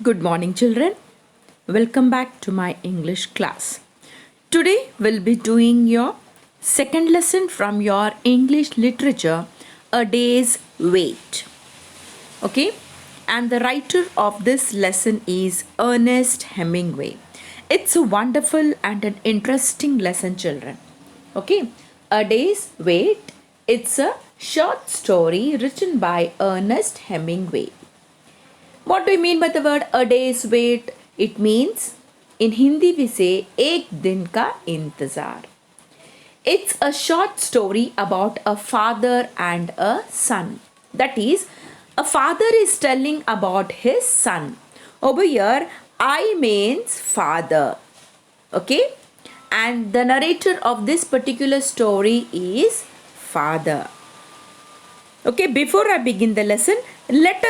Good morning, children. Welcome back to my English class. Today we'll be doing your second lesson from your English literature, A Day's Wait. Okay? And the writer of this lesson is Ernest Hemingway. It's a wonderful and an interesting lesson, children. Okay? A Day's Wait. It's a short story written by Ernest Hemingway. What do you mean by the word a day's wait? It means in Hindi we say एक दिन का इंतजार. It's a short story about a father and a son. That is, a father is telling about his son. Over here, I means father. Okay? And the narrator of this particular story is father. Okay, before I begin the lesson, let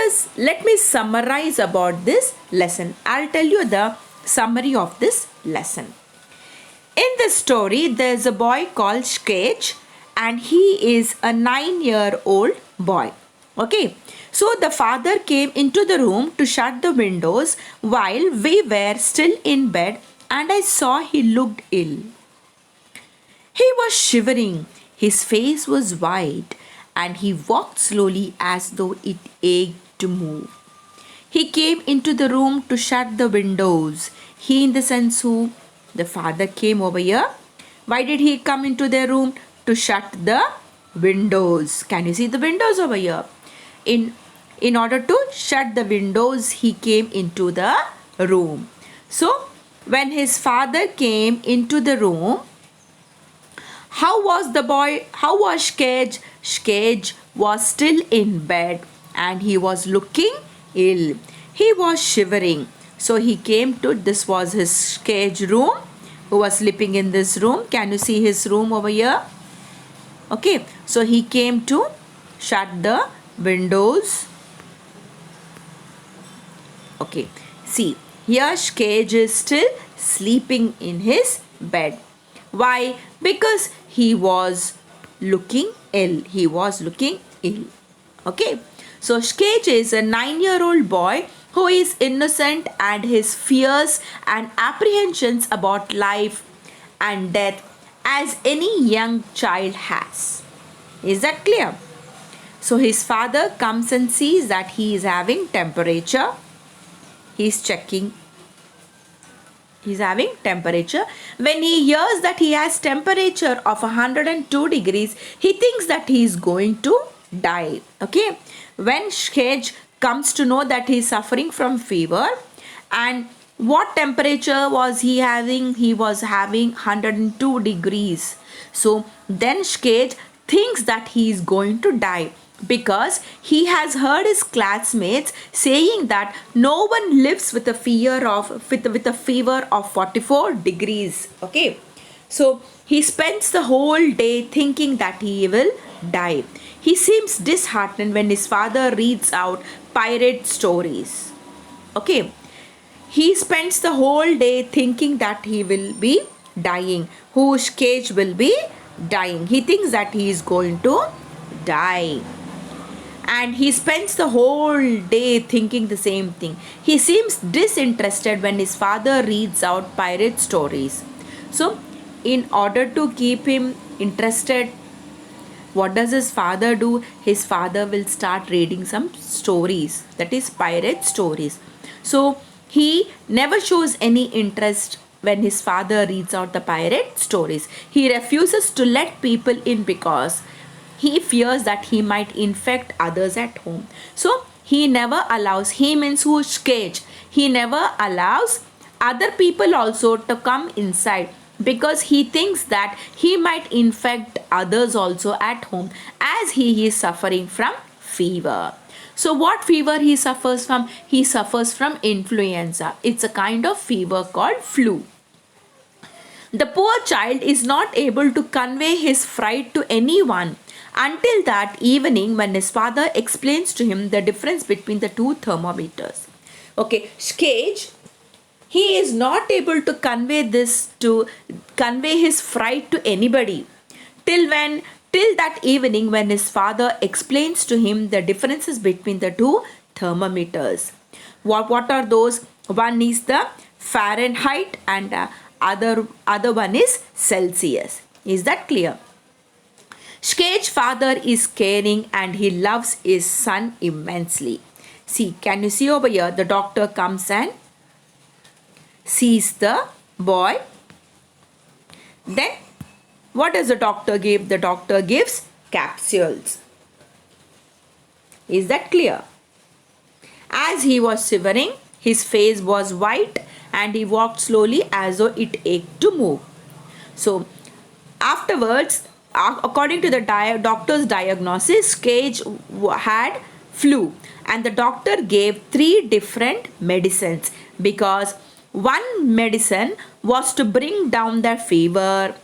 me summarize about this lesson. I'll tell you the summary of this lesson. In the story, there's a boy called Sketch, and he is a 9-year-old boy. Okay, so the father came into the room to shut the windows while we were still in bed, and I saw he looked ill. He was shivering, his face was white, and he walked slowly as though it ached to move. He came into the room to shut the windows. He, in the sense who? The father came over here. Why did he come into their room? To shut the windows. Can you see the windows over here? In order to shut the windows, he came into the room. So, when his father came into the room, how was the boy? How was Sketch? Sketch was still in bed and he was looking ill. He was shivering. So he came to, this was his Sketch room, who was sleeping in this room. Can you see his room over here? Okay, so he came to shut the windows. Okay, see, here Sketch is still sleeping in his bed. Why? Because he was looking ill. He was looking ill. Okay. So Sketch is a 9-year-old boy who is innocent, and his fears and apprehensions about life and death as any young child has. Is that clear? So his father comes and sees that he is having temperature. He is checking. He's having temperature. When he hears that he has temperature of 102 degrees, he thinks that he is going to die. Okay. When Sketch comes to know that he is suffering from fever, and what temperature was he having? He was having 102 degrees. So then Sketch thinks that he is going to die, because he has heard his classmates saying that no one lives with a fever of 44 degrees. Okay, so he spends the whole day thinking that he will die. He seems disheartened when his father reads out pirate stories. Okay, he spends the whole day thinking that he will be dying. Whose Sketch will be dying. He thinks that he is going to die, and he spends the whole day thinking the same thing. He seems disinterested when his father reads out pirate stories. So, in order to keep him interested, what does his father do? His father will start reading some stories, that is, pirate stories. So, he never shows any interest when his father reads out the pirate stories. He refuses to let people in because he fears that he might infect others at home. So he never allows, he means who? Sketch. He never allows other people also to come inside, because he thinks that he might infect others also at home, as he is suffering from fever. So what fever he suffers from? He suffers from influenza. It's a kind of fever called flu. The poor child is not able to convey his fright to anyone until that evening, when his father explains to him the difference between the two thermometers. Okay, Sketch, he is not able to convey his fright to anybody till that evening, when his father explains to him the differences between the two What are those? One is the Fahrenheit and other one is Celsius. Is that clear? Skage's father is caring and he loves his son immensely. See, can you see over here? The doctor comes and sees the boy. Then, what does the doctor give? The doctor gives capsules. Is that clear? As he was shivering, his face was white and he walked slowly as though it ached to move. So, afterwards, according to the doctor's diagnosis, Skage had flu and the doctor gave 3 different medicines because one medicine was to bring down the fever,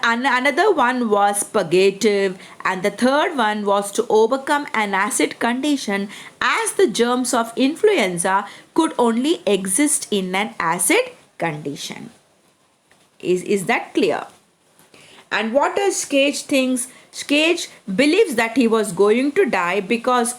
another one was purgative, and the third one was to overcome an acid condition as the germs of influenza could only exist in an acid condition. Is that clear? And what does Skage thinks? Skage believes that he was going to die because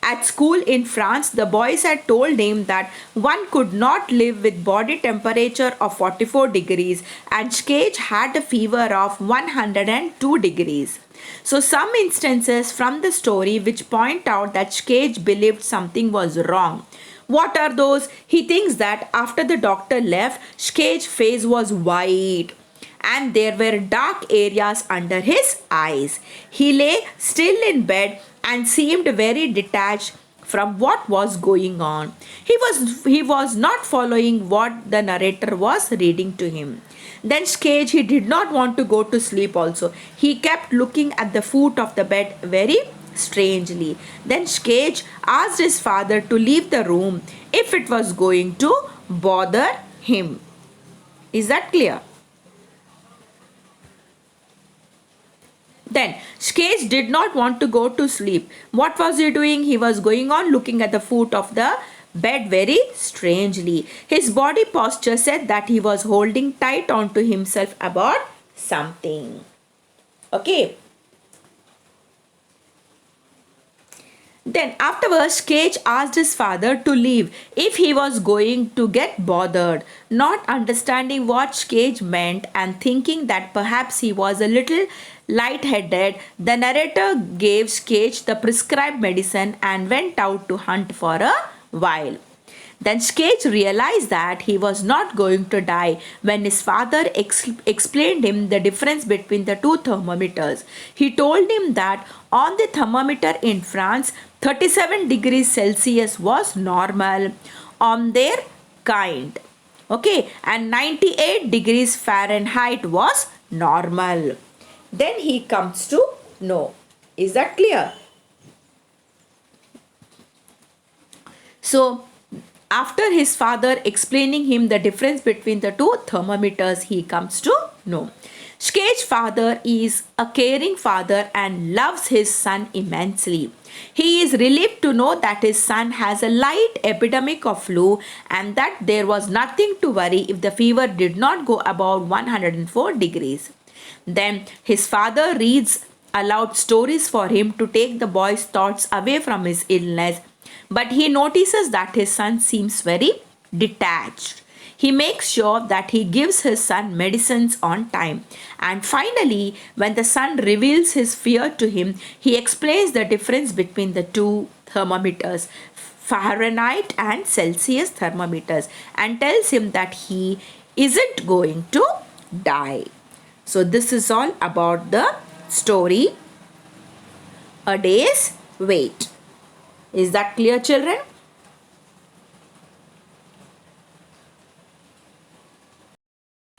at school in France, the boys had told him that one could not live with body temperature of 44 degrees and Skage had a fever of 102 degrees. So some instances from the story which point out that Skage believed something was wrong. What are those? He thinks that after the doctor left, Skage's face was white and there were dark areas under his eyes. He lay still in bed and seemed very detached from what was going on. He was not following what the narrator was reading to him. Then Skage, he did not want to go to sleep also. He kept looking at the foot of the bed very strangely. Then Skage asked his father to leave the room if it was going to bother him. Is that clear? Then Skage did not want to go to sleep. What was he doing? He was going on looking at the foot of the bed very strangely. His body posture said that he was holding tight onto himself about something. Okay. Then afterwards, Skage asked his father to leave if he was going to get bothered. Not understanding what Skage meant and thinking that perhaps he was a little light-headed, the narrator gave Skage the prescribed medicine and went out to hunt for a while. Then Skage realized that he was not going to die when his father explained him the difference between the 2 thermometers. He told him that on the thermometer in France, 37 degrees Celsius was normal on their kind. Okay, and 98 degrees Fahrenheit was normal. Then he comes to know. Is that clear? So, after his father explaining him the difference between the 2 thermometers, he comes to know. Skage's father is a caring father and loves his son immensely. He is relieved to know that his son has a light epidemic of flu and that there was nothing to worry if the fever did not go above 104 degrees. Then his father reads aloud stories for him to take the boy's thoughts away from his illness. But he notices that his son seems very detached. He makes sure that he gives his son medicines on time. And finally, when the son reveals his fear to him, he explains the difference between the 2 thermometers, Fahrenheit and Celsius thermometers, and tells him that he isn't going to die. So this is all about the story, A Day's Wait. Is that clear, children?